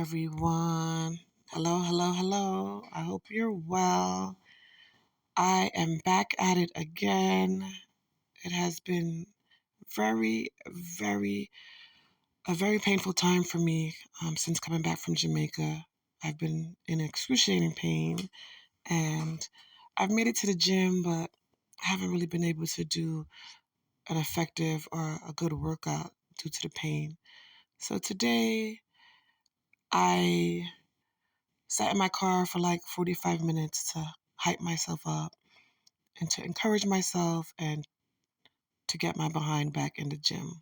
everyone. Hello, hello, hello. I hope you're well. I am back at it again. It has been very, very, a very painful time for me since coming back from Jamaica. I've been in excruciating pain and I've made it to the gym, but I haven't really been able to do an effective or a good workout due to the pain. So today, I sat in my car for like 45 minutes to hype myself up and to encourage myself and to get my behind back in the gym.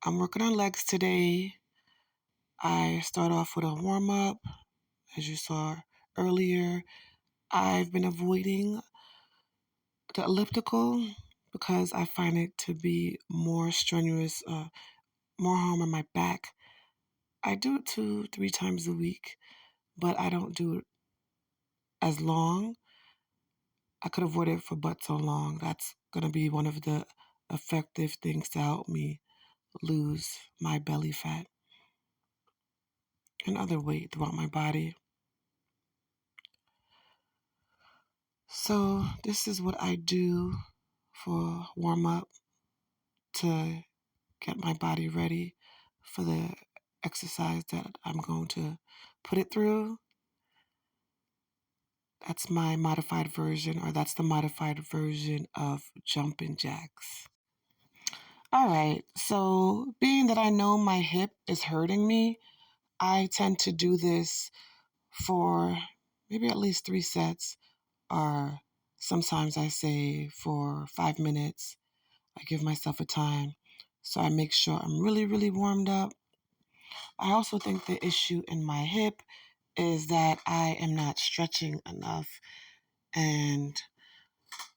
I'm working on legs today. I start off with a warm up, as you saw earlier. I've been avoiding the elliptical because I find it to be more strenuous, more harm on my back. I do it 2-3 times a week, but I don't do it as long. I could avoid it for but so long. That's going to be one of the effective things to help me lose my belly fat and other weight throughout my body. So this is what I do for warm up to get my body ready for the exercise that I'm going to put it through. That's my modified version, or that's the modified version of jumping jacks. All right, so being that I know my hip is hurting me, I tend to do this for maybe at least 3 sets, or sometimes I say for 5 minutes. I give myself a time. So I make sure I'm really, really warmed up. I also think the issue in my hip is that I am not stretching enough and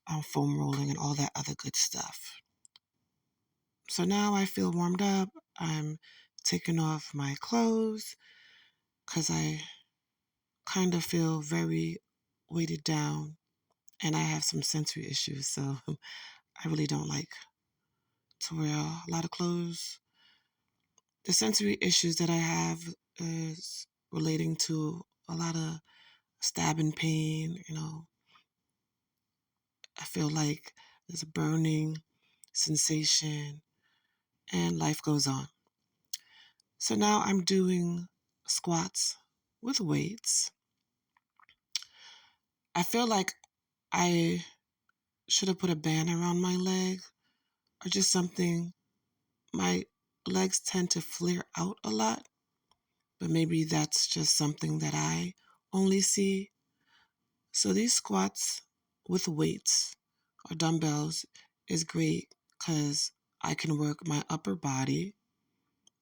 I'm foam rolling and all that other good stuff. So now I feel warmed up. I'm taking off my clothes because I kind of feel very weighted down and I have some sensory issues. So I really don't like to wear a lot of clothes. The sensory issues that I have is relating to a lot of stabbing pain. I feel like there's a burning sensation and life goes on. So now I'm doing squats with weights. I feel like I should have put a band around my leg or just something. My legs tend to flare out a lot, but maybe that's just something that I only see. So these squats with weights or dumbbells is great because I can work my upper body,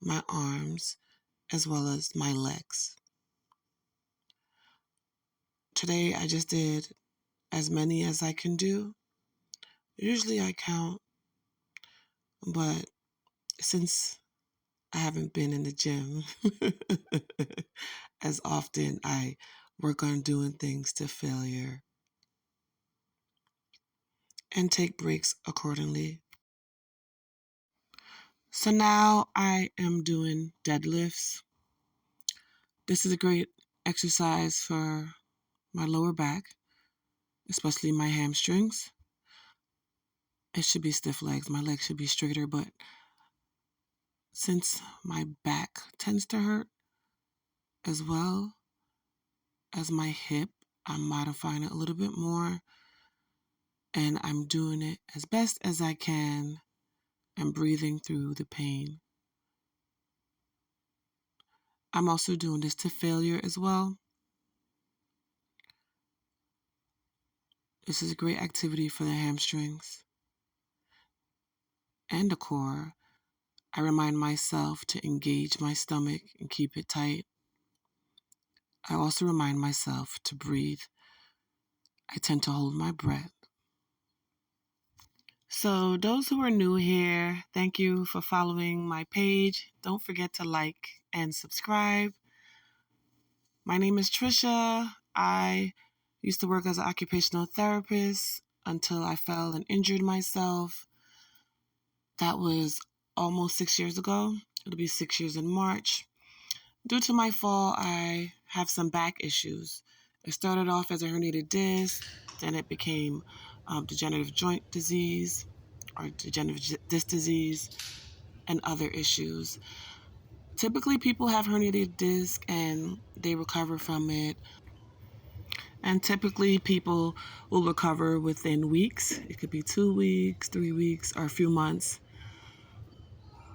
my arms, as well as my legs. Today I just did as many as I can do. Usually I count, but since I haven't been in the gym as often, I work on doing things to failure and take breaks accordingly. So now I am doing deadlifts. This is a great exercise for my lower back, especially my hamstrings. It should be stiff legs. My legs should be straighter, but since my back tends to hurt as well as my hip, I'm modifying it a little bit more and I'm doing it as best as I can and breathing through the pain. I'm also doing this to failure as well. This is a great activity for the hamstrings and the core. I remind myself to engage my stomach and keep it tight. I also remind myself to breathe. I tend to hold my breath. So those who are new here, thank you for following my page. Don't forget to like and subscribe. My name is Trisha. I used to work as an occupational therapist until I fell and injured myself. That was almost 6 years ago. It'll be 6 years in March. Due to my fall, I have some back issues. It started off as a herniated disc, then it became degenerative joint disease or degenerative disc disease and other issues. Typically, people have herniated disc and they recover from it. And typically, people will recover within weeks. It could be 2 weeks, 3 weeks, or a few months.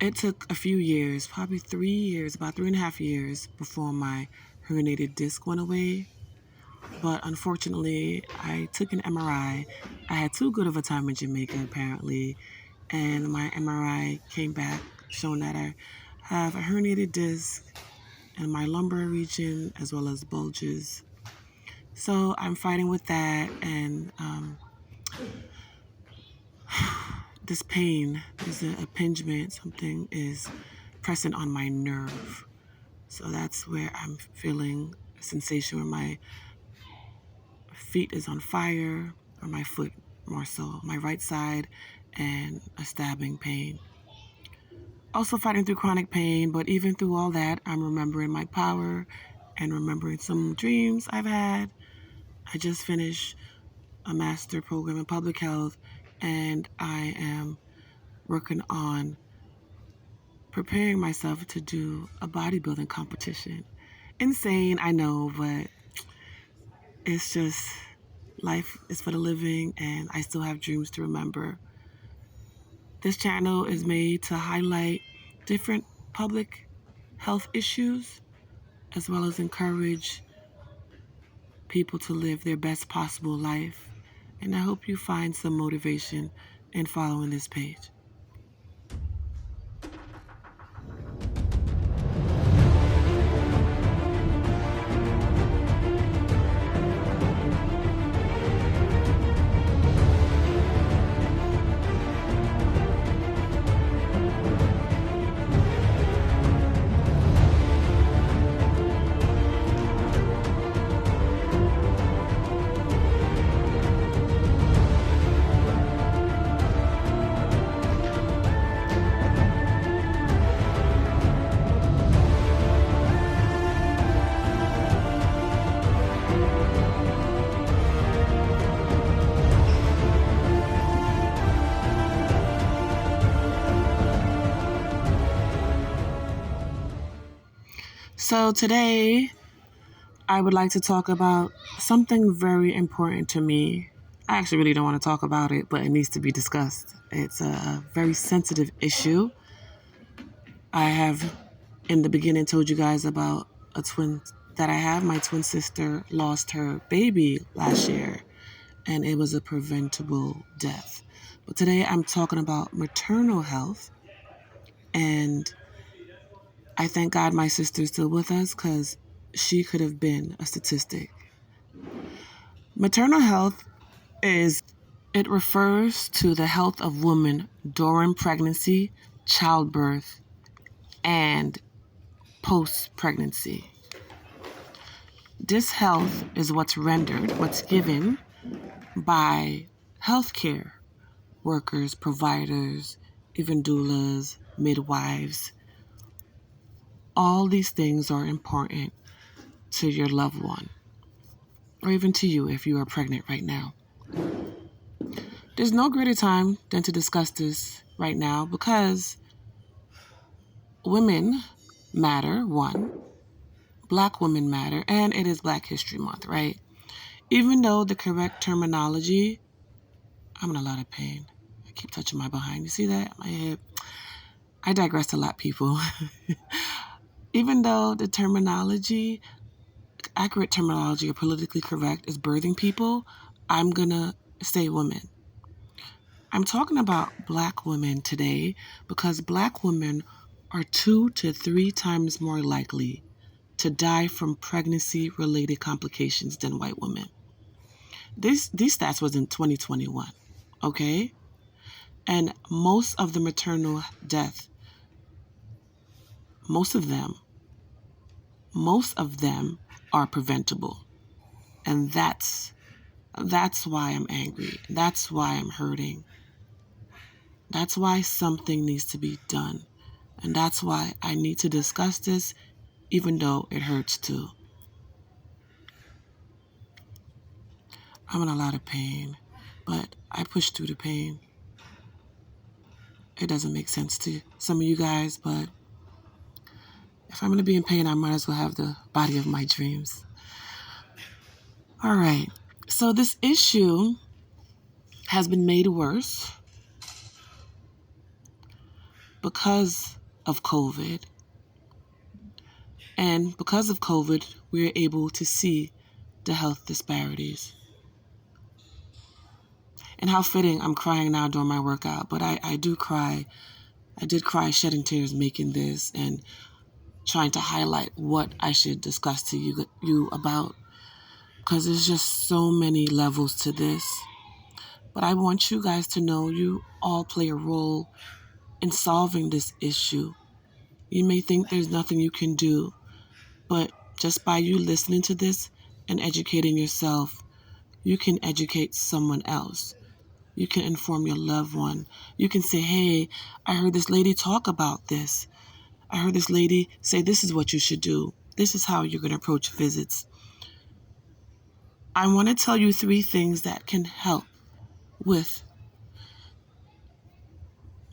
It took a few years, probably 3 years, about 3.5 years before my herniated disc went away. But unfortunately, I took an MRI. I had too good of a time in Jamaica, apparently, and my MRI came back showing that I have a herniated disc in my lumbar region as well as bulges. So I'm fighting with that, and this pain, there's an impingement, something is pressing on my nerve. So that's where I'm feeling a sensation where my feet is on fire, or my foot more so, my right side, and a stabbing pain. Also fighting through chronic pain, but even through all that, I'm remembering my power and remembering some dreams I've had. I just finished a master program in public health, and I am working on preparing myself to do a bodybuilding competition. Insane, I know, but it's just life is for the living, and I still have dreams to remember. This channel is made to highlight different public health issues as well as encourage people to live their best possible life. And I hope you find some motivation in following this page. So today, I would like to talk about something very important to me. I actually really don't want to talk about it, but it needs to be discussed. It's a very sensitive issue. I have, in the beginning, told you guys about a twin that I have. My twin sister lost her baby last year, and it was a preventable death. But today, I'm talking about maternal health, and I thank God my sister's still with us because she could have been a statistic. Maternal health it refers to the health of women during pregnancy, childbirth, and post-pregnancy. This health is what's given by healthcare workers, providers, even doulas, midwives. All these things are important to your loved one, or even to you if you are pregnant right now. There's no greater time than to discuss this right now because women matter, one, Black women matter, and it is Black History Month, right? Even though the correct terminology, I'm in a lot of pain. I keep touching my behind. You see that? My hip. I digress a lot, people. Even though the terminology, accurate terminology or politically correct is birthing people, I'm going to say women. I'm talking about Black women today because Black women are 2 to 3 times more likely to die from pregnancy-related complications than white women. These stats was in 2021, okay? And most of the maternal death, most of them are preventable. And that's why I'm angry. That's why I'm hurting. That's why something needs to be done. And that's why I need to discuss this even though it hurts too. I'm in a lot of pain, but I push through the pain. It doesn't make sense to some of you guys, but if I'm going to be in pain, I might as well have the body of my dreams. All right. So this issue has been made worse because of COVID. And because of COVID, we're able to see the health disparities. And how fitting, I'm crying now during my workout, but I do cry. I did cry, shedding tears making this and trying to highlight what I should discuss to you about, because there's just so many levels to this. But I want you guys to know you all play a role in solving this issue. You may think there's nothing you can do, but just by you listening to this and educating yourself, you can educate someone else. You can inform your loved one. You can say, hey, I heard this lady talk about this. I heard this lady say this is what you should do. This is how you're going to approach visits. I want to tell you 3 things that can help with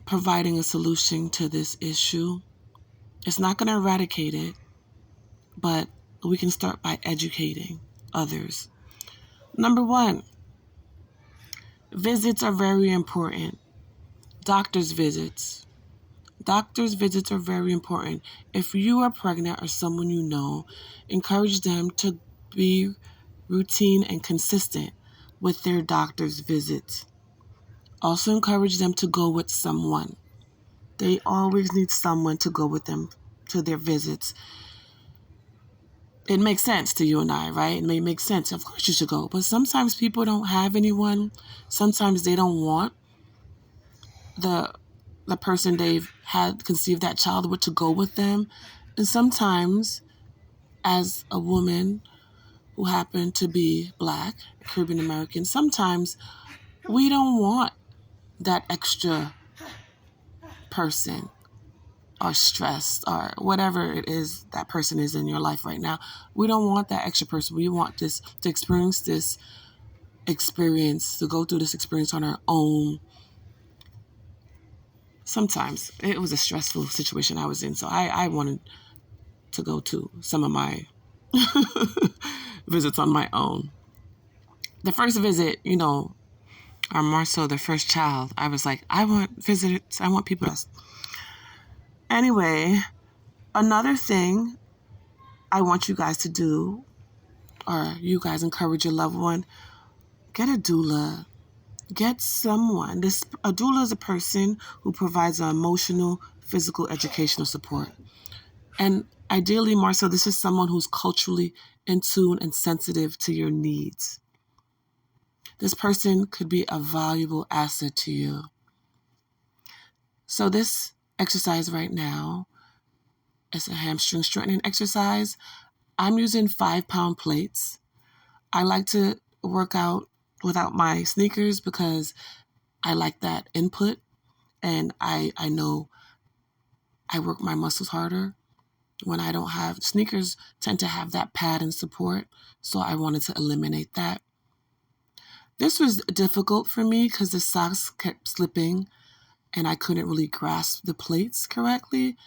providing a solution to this issue. It's not going to eradicate it, but we can start by educating others. Number 1, visits are very important. Doctor's visits. Doctor's visits are very important. If you are pregnant or someone you know, encourage them to be routine and consistent with their doctor's visits. Also encourage them to go with someone. They always need someone to go with them to their visits. It makes sense to you and I, right? It may make sense. Of course you should go. But sometimes people don't have anyone. Sometimes they don't want the person they've had conceived that child with to go with them. And sometimes, as a woman who happened to be Black, Caribbean American, sometimes we don't want that extra person or stressed or whatever it is that person is in your life right now. We don't want that extra person. We want this to experience this experience, to go through this experience on our own. Sometimes it was a stressful situation I was in, so I wanted to go to some of my visits on my own. The first visit, or more so the first child, I was like, I want visits. I want people to... Anyway, another thing I want you guys to do, or you guys encourage your loved one, get a doula. Get someone. A doula is a person who provides emotional, physical, educational support. And ideally, more so, this is someone who's culturally in tune and sensitive to your needs. This person could be a valuable asset to you. So this exercise right now is a hamstring strengthening exercise. I'm using 5-pound plates. I like to work out without my sneakers because I like that input, and I know I work my muscles harder when I don't have... Sneakers tend to have that pad and support, so I wanted to eliminate that. This was difficult for me because the socks kept slipping and I couldn't really grasp the plates correctly.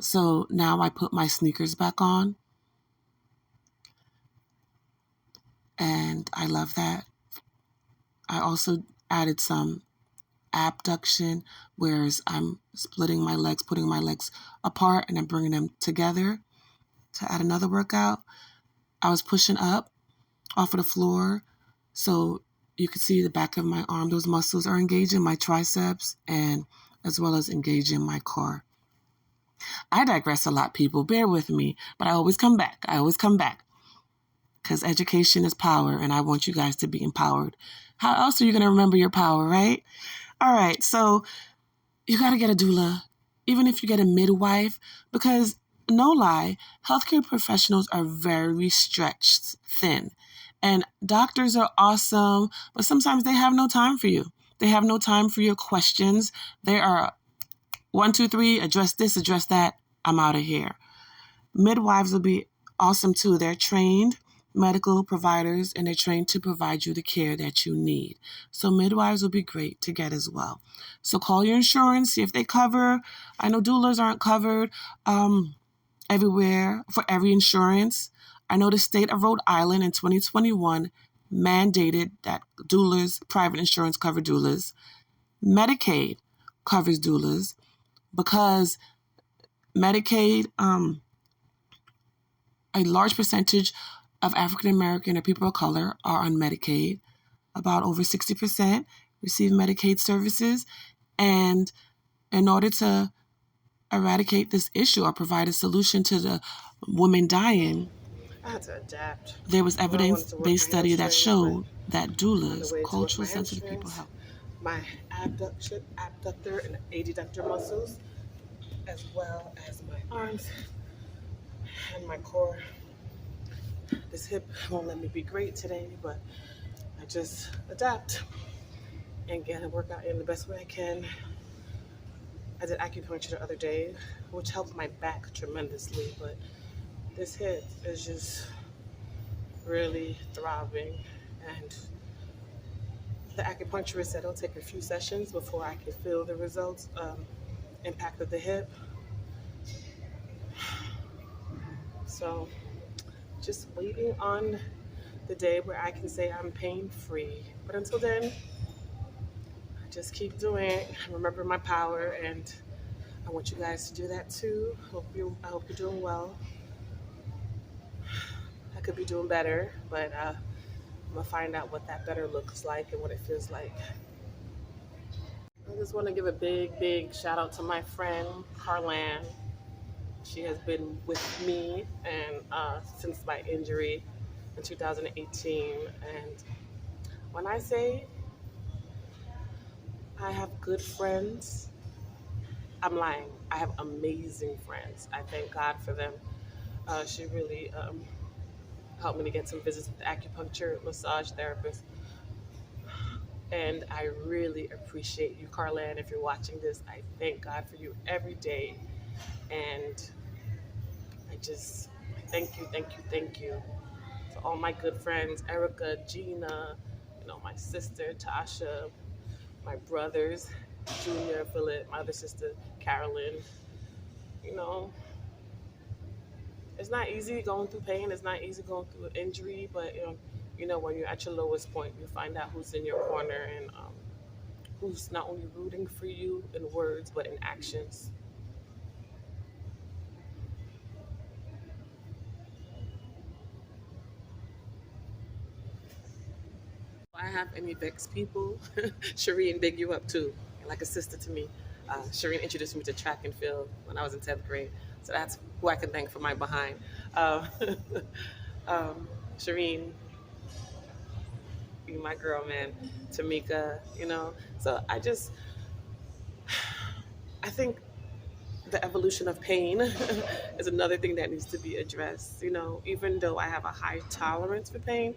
So now I put my sneakers back on, and I love that. I also added some abduction, whereas I'm splitting my legs, putting my legs apart, and then bringing them together to add another workout. I was pushing up off of the floor, so you could see the back of my arm. Those muscles are engaging my triceps and as well as engaging my core. I digress a lot, people. Bear with me, but I always come back. Because education is power, and I want you guys to be empowered. How else are you going to remember your power, right? All right, so you got to get a doula, even if you get a midwife, because no lie, healthcare professionals are very stretched thin. And doctors are awesome, but sometimes they have no time for you. They have no time for your questions. They are 1, 2, 3, address this, address that, I'm out of here. Midwives will be awesome too. They're trained medical providers and they're trained to provide you the care that you need. So midwives will be great to get as well. So call your insurance, see if they cover. I know doulas aren't covered everywhere for every insurance. I know the state of Rhode Island in 2021 mandated that doulas, private insurance cover doulas. Medicaid covers doulas because Medicaid, a large percentage of African American or people of color are on Medicaid. About over 60% receive Medicaid services. And in order to eradicate this issue or provide a solution to the women dying, I had to adapt. there was When I wanted to work evidence-based my study that hamstrings, but showed that on the doulas, way to work my culturally sensitive people, hamstrings, help. my abductor and adductor muscles, as well as my arms and my core. This hip won't let me be great today, but I just adapt and get a workout in the best way I can. I did acupuncture the other day, which helped my back tremendously, but this hip is just really throbbing, and the acupuncturist said it'll take a few sessions before I can feel the results, impact of the hip. So just waiting on the day where I can say I'm pain free. But until then, I just keep doing it. Remember my power, and I want you guys to do that too. I hope you're doing well. I could be doing better, but I'm gonna find out what that better looks like and what it feels like. I just want to give a big shout out to my friend Carlan. She has been with me and since my injury in 2018. And when I say I have good friends, I'm lying. I have amazing friends. I thank God for them. She really helped me to get some visits with the acupuncture massage therapist. And I really appreciate you, Carlan. If you're watching this, I thank God for you every day. And I just thank you to all my good friends, Erica, Gina, my sister, Tasha, my brothers, Junior, Philip, my other sister, Carolyn. You know, it's not easy going through pain. It's not easy going through an injury, but when you're at your lowest point, you find out who's in your corner and who's not only rooting for you in words but in actions. If I have any Vex people, Shireen big you up too, like a sister to me. Shireen introduced me to track and field when I was in 10th grade, so that's who I can thank for my behind. Uh, Shireen, you my girl, man. Tamika, So I think the evolution of pain is another thing that needs to be addressed. Even though I have a high tolerance for pain,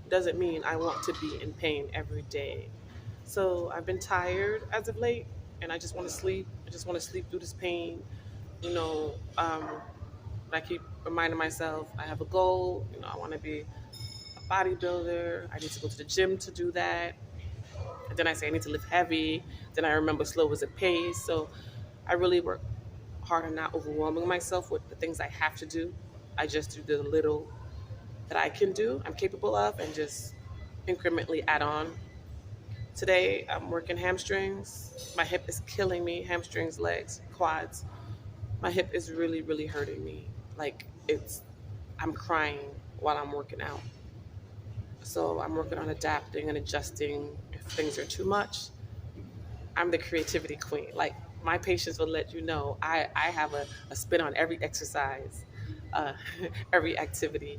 doesn't mean I want to be in pain every day. So I've been tired as of late, and I just want to sleep. I just want to sleep through this pain. You know, um, but I keep reminding myself I have a goal. I want to be a bodybuilder. I need to go to the gym to do that. And then I say I need to lift heavy. Then I remember slow is a pace. So I really work hard on not overwhelming myself with the things I have to do. I just do the little that I can do, I'm capable of, and just incrementally add on. Today, I'm working hamstrings. My hip is killing me. Hamstrings, legs, quads. My hip is really hurting me. Like I'm crying while I'm working out. So I'm working on adapting and adjusting if things are too much. I'm the creativity queen. Like my patients will let you know I have a spin on every exercise, uh, every activity.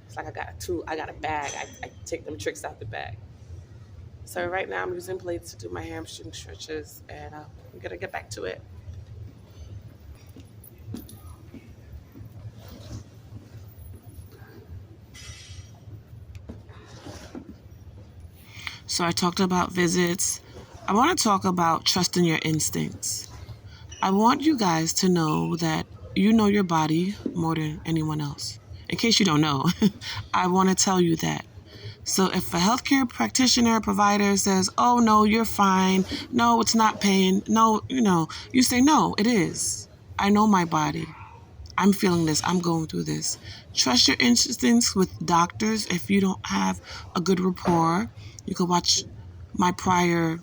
It's like I got a tool, I got a bag. I take them tricks out the bag. So right now I'm using plates to do my hamstring stretches, and I'm gonna get back to it. So I talked about visits. I want to talk about trusting your instincts. I want you guys to know that you know your body more than anyone else. In case you don't know, I want to tell you that. So if a healthcare practitioner or provider says, oh, no, you're fine. No, it's not pain. No, you say, no, it is. I know my body. I'm feeling this. I'm going through this. Trust your instincts with doctors. If you don't have a good rapport, you can watch my prior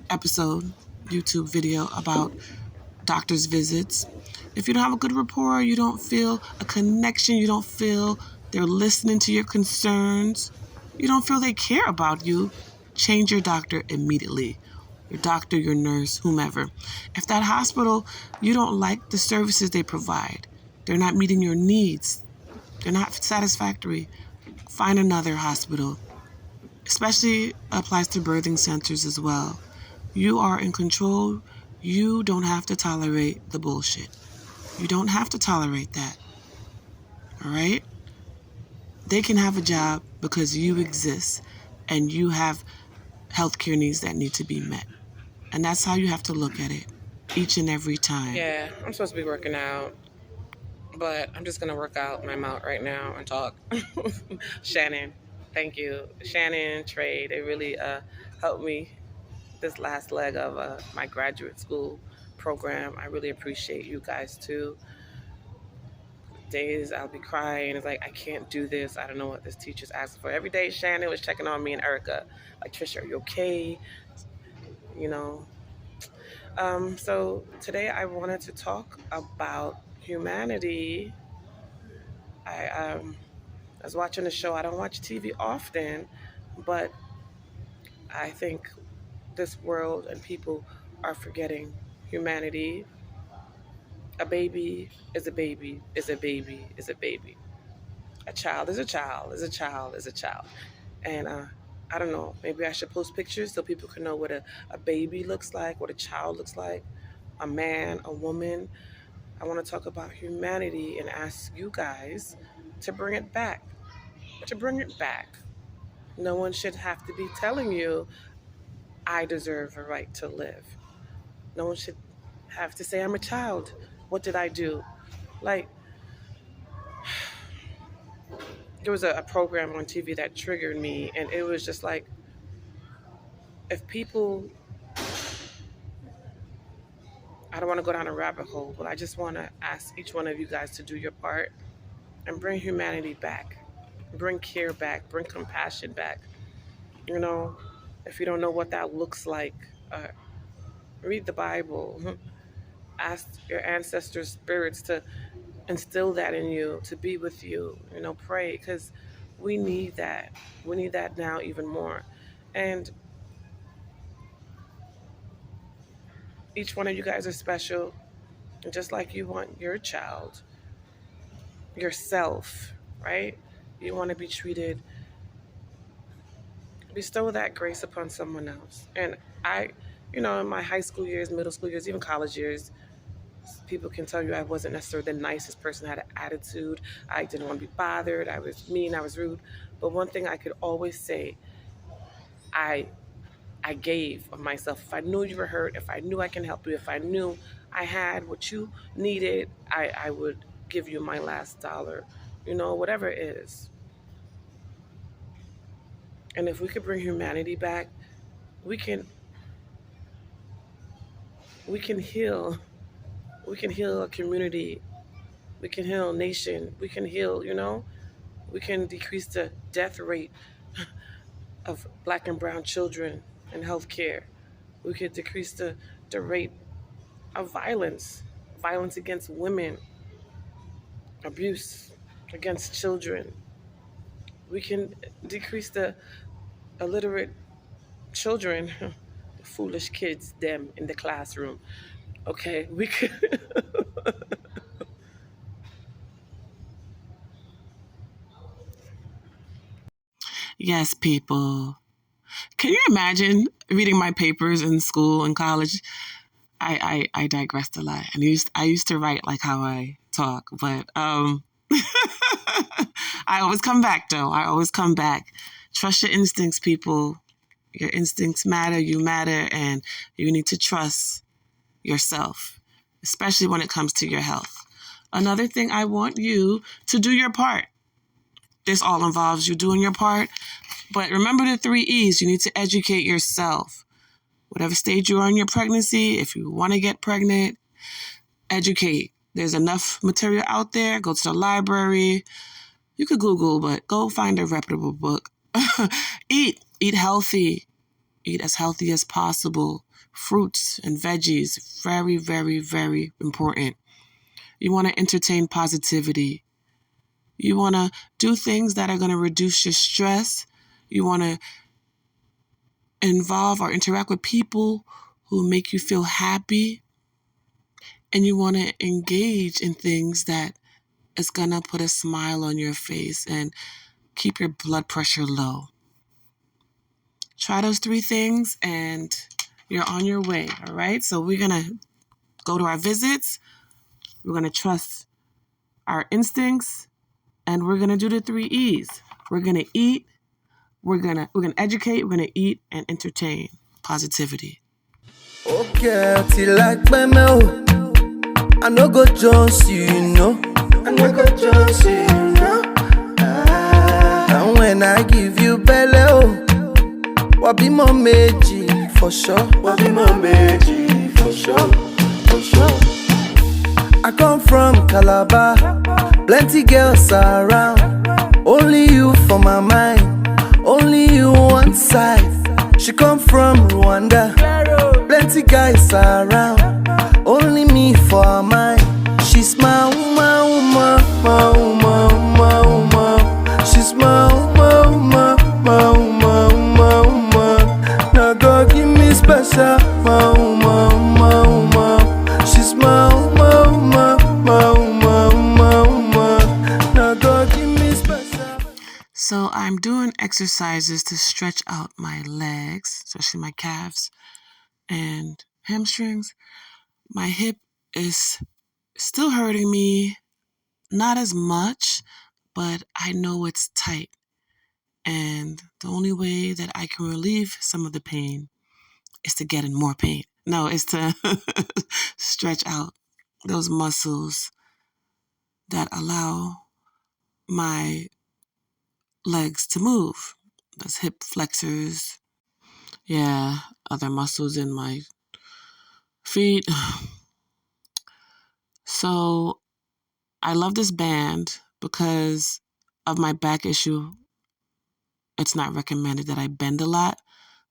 episode, YouTube video about doctor's visits. If you don't have a good rapport, you don't feel a connection, you don't feel they're listening to your concerns, you don't feel they care about you, change your doctor immediately. Your doctor, your nurse, whomever. If that hospital, you don't like the services they provide, they're not meeting your needs, they're not satisfactory, find another hospital. Especially applies to birthing centers as well. You are in control. You don't have to tolerate the bullshit. You don't have to tolerate that. All right? They can have a job because you exist and you have healthcare needs that need to be met. And that's how you have to look at it each and every time. Yeah, I'm supposed to be working out, but I'm just going to work out my mouth right now and talk. Shannon, thank you. Shannon, Trey, they really helped me this last leg of my graduate school program. I really appreciate you guys too. Days I'll be crying. It's like, I can't do this. I don't know what this teacher's asking for. Every day Shannon was checking on me and Erica. Like, Trisha, are you okay? You know. So today I wanted to talk about humanity. I was watching a show. I don't watch TV often, but I think this world and people are forgetting humanity. A baby is a baby is a baby is a baby. A child is a child is a child is a child. And I don't know, maybe I should post pictures so people can know what a baby looks like, what a child looks like, a man, a woman. I want to talk about humanity and ask you guys to bring it back. To bring it back. No one should have to be telling you, I deserve a right to live. No one should have to say, I'm a child. What did I do? Like, there was a program on TV that triggered me, and it was just like, if people, I don't want to go down a rabbit hole, but I just want to ask each one of you guys to do your part and bring humanity back, bring care back, bring compassion back. You know, if you don't know what that looks like, read the Bible. Ask your ancestors' spirits to instill that in you, to be with you. You know, pray, because we need that. We need that now even more. And each one of you guys are special. And just like you want your child, yourself, right? You want to be treated, bestow that grace upon someone else. And in my high school years, middle school years, even college years, people can tell you I wasn't necessarily the nicest person, I had an attitude. I didn't want to be bothered. I was mean. I was rude. But one thing I could always say, I gave of myself. If I knew you were hurt, if I knew I can help you, if I knew I had what you needed, I would give you my last dollar. Whatever it is. And if we could bring humanity back, we can heal. We can heal a community. We can heal a nation. We can heal, we can decrease the death rate of Black and brown children in healthcare. We could decrease the rate of violence against women, abuse against children. We can decrease the illiterate children, the foolish kids, them in the classroom. Okay, we could. Yes, people. Can you imagine reading my papers in school and college? I digressed a lot. And I used to write like how I talk, but I always come back though. I always come back. Trust your instincts, people. Your instincts matter, you matter, and you need to trust yourself, especially when it comes to your health. Another thing, I want you to do your part. This all involves you doing your part. But remember the 3 E's. You need to educate yourself. Whatever stage you are in your pregnancy, if you want to get pregnant, educate. There's enough material out there. Go to the library. You could Google, but go find a reputable book. Eat healthy. Eat as healthy as possible. Fruits and veggies, very, very, very important. You want to entertain positivity. You want to do things that are going to reduce your stress. You want to involve or interact with people who make you feel happy. And you want to engage in things that is going to put a smile on your face and keep your blood pressure low. Try those 3 things and you're on your way, all right? So we're going to go to our visits. We're going to trust our instincts, and we're going to do the 3 E's. We're going to eat, we're going to educate, we're going to eat and entertain. Positivity. Okay, till like me, I no go just I no go just and when I give you belly, wabi mo meji for sure. Wabi mo meji for sure, for sure. I come from Calabar, plenty girls around. Only you for my mind, only you one side. She come from Rwanda, plenty guys around. Only me for her mind. She's my woman, woman, my woman, my woman. She's my woman, woman, my woman, my woman. Now God give me special, my woman, my woman. She's my woman, my woman, my woman. Now God give me special. So I'm doing exercises to stretch out my legs, especially my calves and hamstrings. My hip is still hurting me, not as much, but I know it's tight. And the only way that I can relieve some of the pain is to get in more pain. No, it's to stretch out those muscles that allow my legs to move. Those hip flexors, yeah, other muscles in my feet. So I love this band because of my back issue. It's not recommended that I bend a lot.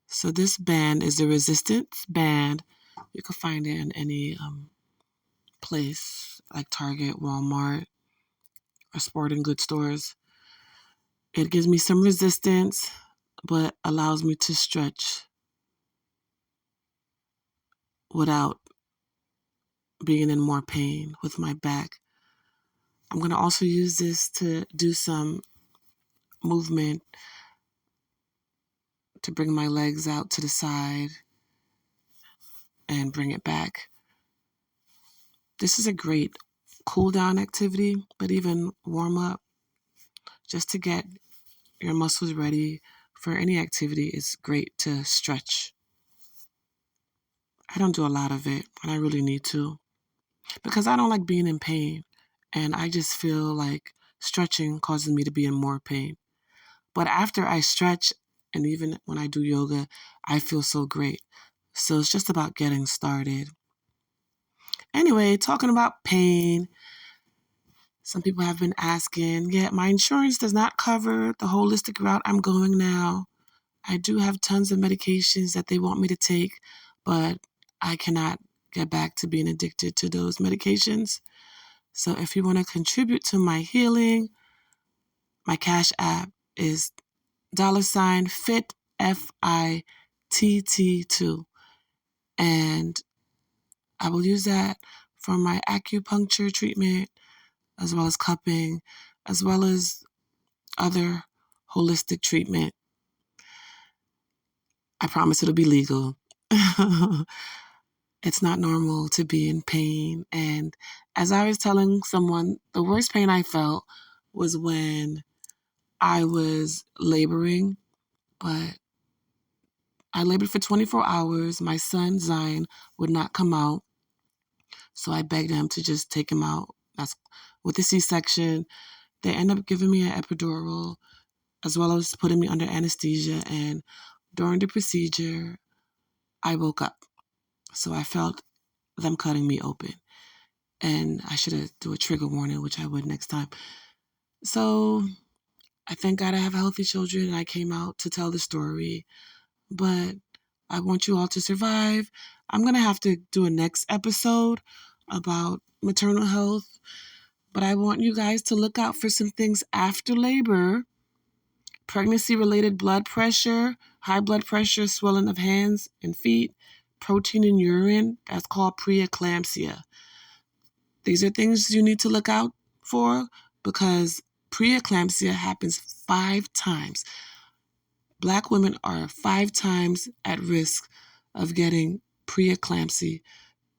So this band is the resistance band. You can find it in any place like Target, Walmart, or sporting goods stores. It gives me some resistance, but allows me to stretch without being in more pain with my back. I'm going to also use this to do some movement to bring my legs out to the side and bring it back. This is a great cool down activity, but even warm up just to get your muscles ready for any activity is great to stretch. I don't do a lot of it, and I really need to because I don't like being in pain, and I just feel like stretching causes me to be in more pain. But after I stretch, and even when I do yoga, I feel so great. So it's just about getting started. Anyway, talking about pain, some people have been asking, yeah, my insurance does not cover the holistic route I'm going now. I do have tons of medications that they want me to take, but I cannot get back to being addicted to those medications. So if you want to contribute to my healing, my Cash App is $FITT, FITT2. And I will use that for my acupuncture treatment, as well as cupping, as well as other holistic treatment. I promise it'll be legal. It's not normal to be in pain. And as I was telling someone, the worst pain I felt was when I was laboring, but I labored for 24 hours. My son, Zion, would not come out. So I begged him to just take him out That's with the C-section. They end up giving me an epidural as well as putting me under anesthesia. And during the procedure, I woke up. So I felt them cutting me open. And I should have do a trigger warning, which I would next time. So I thank God I have healthy children and I came out to tell the story. But I want you all to survive. I'm going to have to do a next episode about maternal health. But I want you guys to look out for some things after labor. Pregnancy-related blood pressure, high blood pressure, swelling of hands and feet, protein in urine, that's called preeclampsia. These are things you need to look out for because preeclampsia happens 5 times. Black women are 5 times at risk of getting preeclampsia,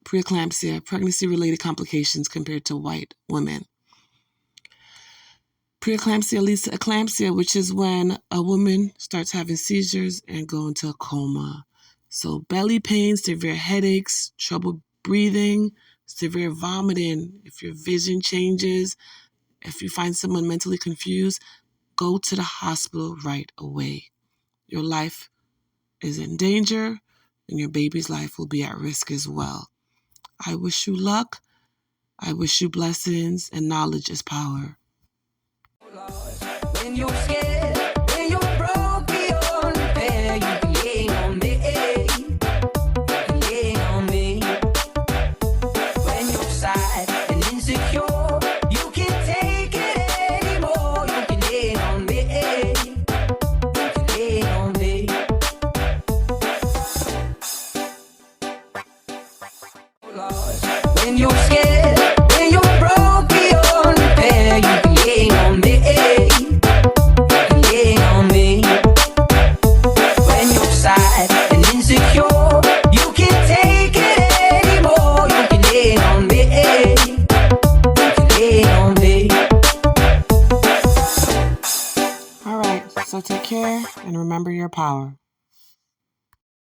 pregnancy-related complications compared to white women. Preeclampsia leads to eclampsia, which is when a woman starts having seizures and go into a coma. So belly pain, severe headaches, trouble breathing, severe vomiting. If your vision changes, if you find someone mentally confused, go to the hospital right away. Your life is in danger and your baby's life will be at risk as well. I wish you luck. I wish you blessings, and knowledge is power. When you're scared, when you're broke beyond repair, you can lean on me. You can lean on me. When you're sad and insecure, you can't take it anymore. You can lean on me. You can lean on me. When you're scared, when you're broke beyond repair, you can lean on me. So take care and remember your power.